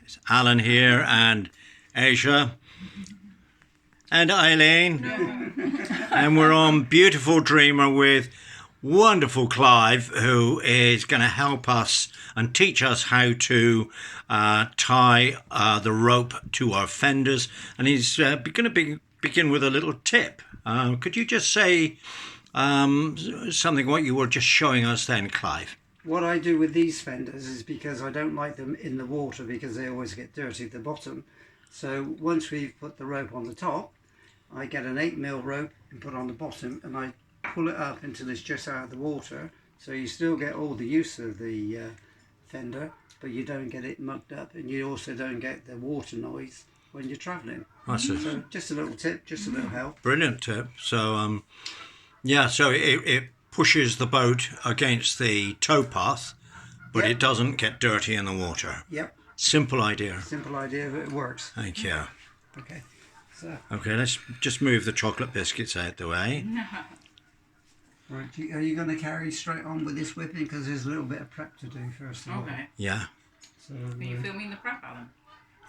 It's Alan here and Asia and Eileen. And we're on Beautiful Dreamer with wonderful Clive, who is going to help us and teach us how to tie the rope to our fenders. And he's going to begin with a little tip. Could you just say something what you were just showing us then, Clive? What I do with these fenders is because I don't like them in the water because they always get dirty at the bottom. So once we've put the rope on the top, I get an 8mm rope and put on the bottom, and I pull it up until it's just out of the water. So you still get all the use of the fender, but you don't get it mucked up, and you also don't get the water noise when you're travelling. So just a little tip, just a little help. Brilliant tip. So yeah, so it pushes the boat against the towpath, but it doesn't get dirty in the water. Yep. Simple idea. Simple idea, but it works. Thank you. Okay. So. Okay, let's just move the chocolate biscuits out the way. Right, are you going to carry straight on with this whipping? Because there's a little bit of prep to do first of all. Okay. Yeah. So, Are you filming the prep, Alan?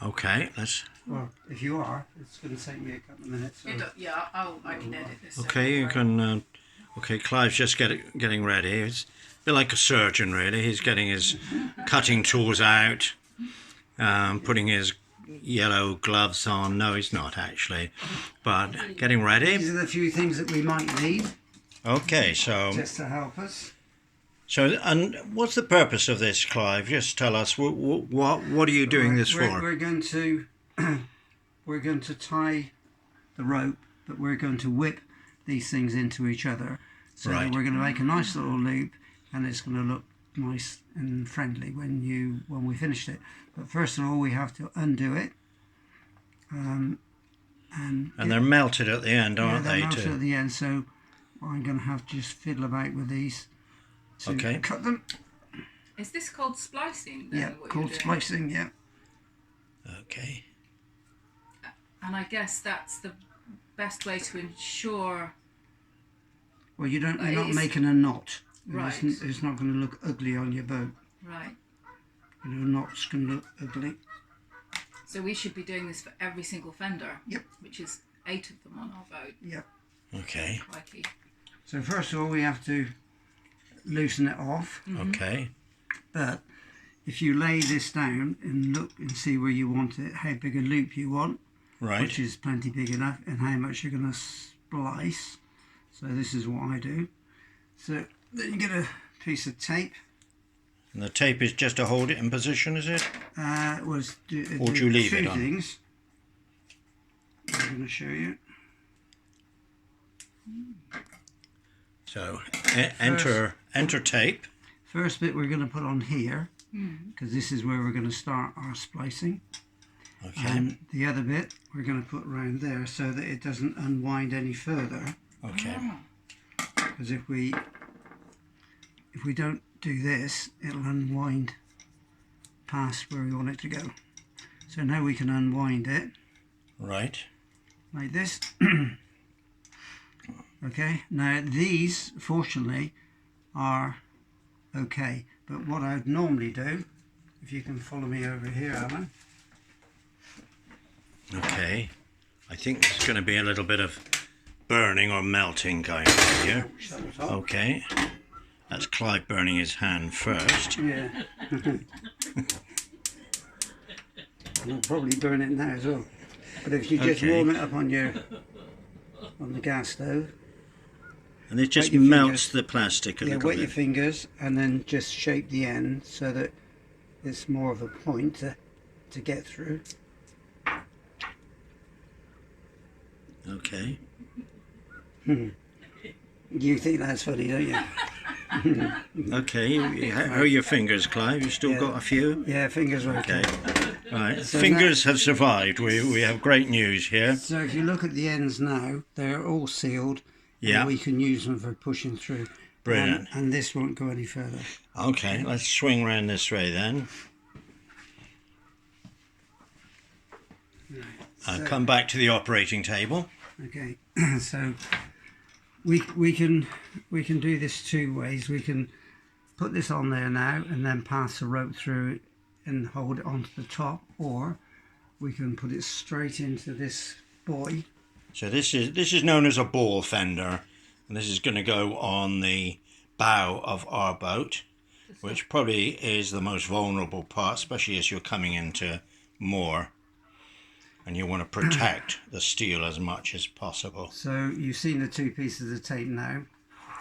Okay, let's... Well, if you are, it's going to take me a couple of minutes. So. Yeah, I can edit this. Okay, you can... okay, Clive's just getting ready. It's a bit like a surgeon, really. He's getting his cutting tools out, putting his yellow gloves on. No, he's not, actually. But getting ready. These are the few things that we might need. Okay, so... Just to help us. So, and what's the purpose of this, Clive? Just tell us, what are you doing this for? We're going to we're going to tie the rope, but we're going to whip these things into each other. So right. We're going to make a nice little loop, and it's going to look nice and friendly when we finished it. But first of all, we have to undo it. And they're melted at the end, aren't they? They're melted at the end, so I'm going to have to just fiddle about with these to cut them. Is this called splicing? Then, Yeah, called splicing, yeah. Okay. And I guess that's the best way to ensure... Well, you're not making a knot. Right. It's not going to look ugly on your boat. Right. You know, knot's going to look ugly. So we should be doing this for every single fender? Yep. Which is 8 of them on our boat. Yep. Okay. Crikey. So first of all, we have to loosen it off. Mm-hmm. Okay. But if you lay this down and look and see where you want it, how big a loop you want, Right. which is plenty big enough, and how much you're going to splice. So this is what I do. So then you get a piece of tape. And the tape is just to hold it in position, is it? Or do you leave it two on? things. I'm going to show you. So enter tape. First bit we're going to put on here, because this is where we're going to start our splicing. Okay. And the other bit we're going to put around there so that it doesn't unwind any further. Okay. Because if we don't do this, it'll unwind past where we want it to go. So now we can unwind it Right. like this. Okay, now these fortunately are okay, but what I'd normally do, if you can follow me over here, Alan. Okay. I think there's going to be a little bit of burning or melting going on here. Okay. That's Clive burning his hand first. Yeah. I'll probably burn it now as well. But if you just warm it up on the gas stove. And it just your melts fingers. the plastic a little Wet bit. your fingers and then just shape the end so that it's more of a point to get through. Okay. You think that's funny, don't you? Okay. How are your fingers, Clive? You still got a few? Yeah, fingers are okay. Right. So Fingers have survived. We have great news here. So if you look at the ends now, they're all sealed. Yeah. And we can use them for pushing through. Brilliant. And this won't go any further. Okay, let's swing round this way then. I'll come back to the operating table. Okay, so we can do this two ways. We can put this on there now and then pass the rope through and hold it onto the top, or we can put it straight into this buoy. So this is known as a ball fender, and this is going to go on the bow of our boat, which probably is the most vulnerable part, especially as you're coming into moor, and you want to protect the steel as much as possible. So you've seen the two pieces of tape now.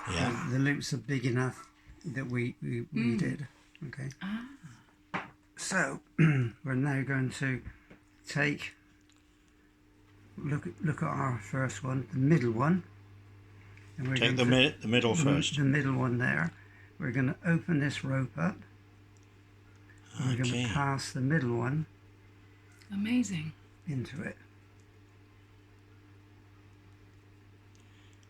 Yeah. The loops are big enough that we did. Okay. So we're now going to take look at our first one, the middle one, and we're Take the going middle first. the middle one there. We're going to open this rope up. We're going Okay. to pass the middle one Amazing. into it.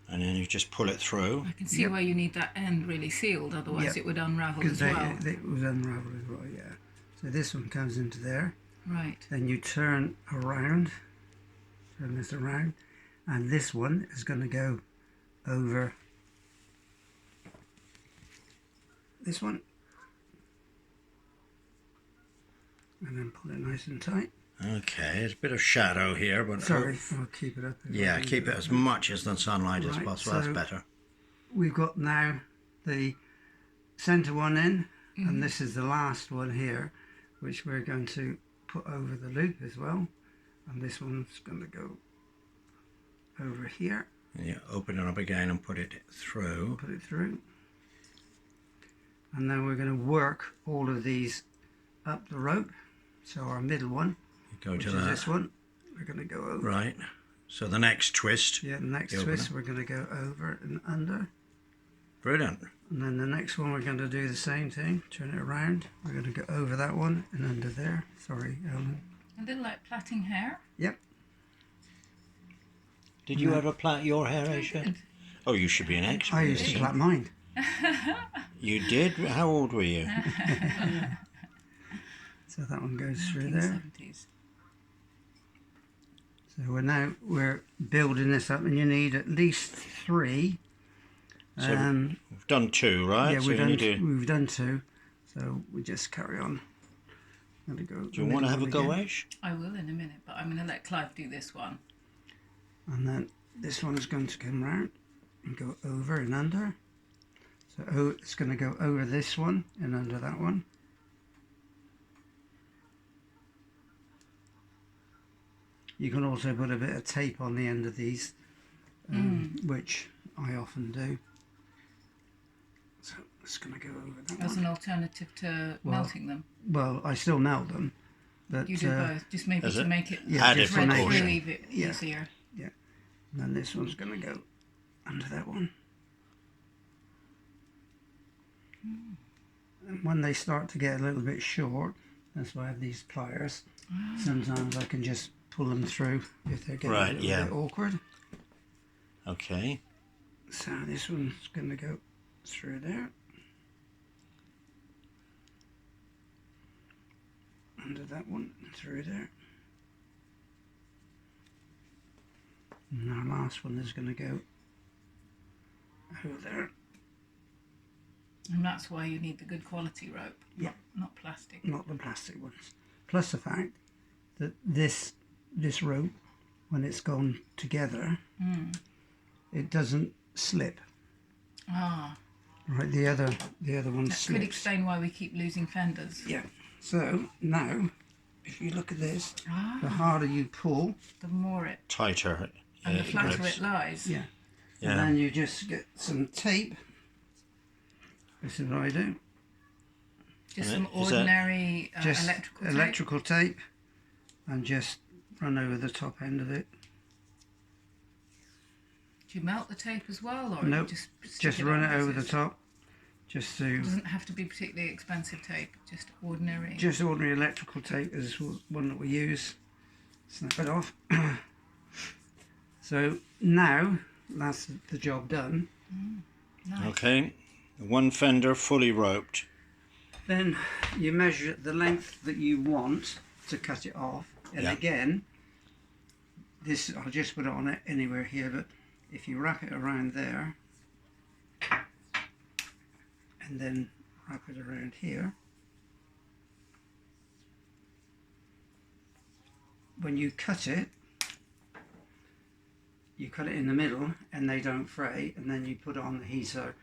And then you just pull it through. I can see Yep. why you need that end really sealed, otherwise Yep. it would unravel Because as well. it was unraveled as well, yeah. So this one comes into there. Right. Then you turn this around, and this one is going to go over this one, and then pull it nice and tight. Okay, there's a bit of shadow here, but Sorry, I'll keep it up. yeah, keep it as much as the sunlight as Right, possible. so- That's better. We've got now the centre one in, and this is the last one here, which we're going to put over the loop as well. And this one's going to go over here, And you open it up again and put it through. put it through. And then we're going to work all of these up the rope. So our middle one, Go which to is that. this one, we're going to go over. Right. So the next twist. Yeah, the next You open twist we're going to go over and under. Brilliant. And then the next one we're going to do the same thing, turn it around. We're going to go over that one and under there. Sorry, Ellen. A little like plaiting hair. Yep. Did you ever plait your hair, Aisha? Good. Oh, you should be an expert. I used to plait mine. You did? How old were you? So that one goes through there. 1970s. So we're building this up, and you need at least 3. So we've done 2, right? Yeah, so we've you done need to, we've done 2. So we just carry on. Gonna go do you want to have a go, Ash? I will in a minute, but I'm going to let Clive do this one. And then this one is going to come round and go over and under. So it's going to go over this one and under that one. You can also put a bit of tape on the end of these, which I often do. So it's going to go over that As one. an alternative to Well, melting them. Well, I still melt them, but You do both, just maybe Is to it? make it Yeah, Added just to make thread proportion. through even Yeah. easier. and then this one's going to go under that one. And when they start to get a little bit short, that's why I have these pliers. Sometimes I can just pull them through if they're getting Right, a little yeah. bit awkward. Okay. So this one's going to go through there. Under that one, through there. And our last one is going to go over there. And that's why you need the good quality rope, Yeah. not plastic. Not the plastic ones. Plus the fact that this rope, when it's gone together, it doesn't slip. Ah, Right, the other one that could slips. explain why we keep losing fenders. Yeah. So now, if you look at this, the Ah, harder you pull, the more it, Tighter. and the it flatter grips. it lies. yeah, Yeah. and then you just get some tape. This is what I do. Just And some is that- ordinary Just electrical tape. tape, and just run over the top end of it. Do you melt the tape as well, or Nope, you just Just stick run on it over as the is? top, just It to doesn't have to be particularly expensive tape, just ordinary. just ordinary electrical tape is one that we use. Snap it off. So now that's the job done. Nice. Okay. One fender fully roped. Then you measure the length that you want to cut it off, and Yeah. again, this I'll just put it on it anywhere here. But if you wrap it around there, and then wrap it around here, when you cut it in the middle and they don't fray, and then you put it on the heater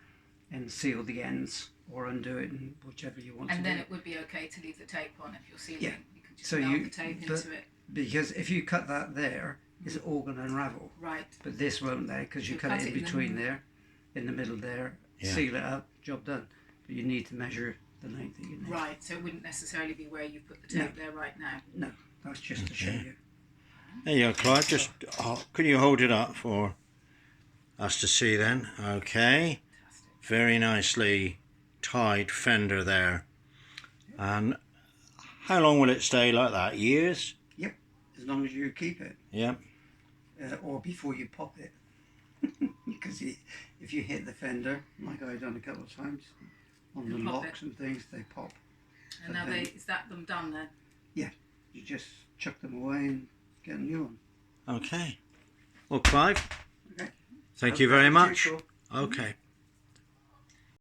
and seal the ends or undo it, and whichever you want And to then do. it would be okay to leave the tape on if you're sealing. Yeah. You can just So melt you- the tape but- into it. Because if you cut that there, it's all going to unravel. Right. But this won't there, because you You cut cut it in it in the between there, in the middle there, Yeah. seal it up, job done. But you need to measure the length that you need. Right. So it wouldn't necessarily be where you put the tape there right now. No, that's just to show Okay. you. There you go, Clive. Just can you hold it up for us to see then? Okay. Fantastic. Very nicely tied fender there. And how long will it stay like that? Years? As long as you keep it, Yeah. or before you pop it. Because if you hit the fender, like I've done a couple of times, on the You pop locks and things, they pop. And now is that them done then? You just chuck them away and get a new one. Okay. Well, Clive, Okay. thank you very much. Useful. Okay.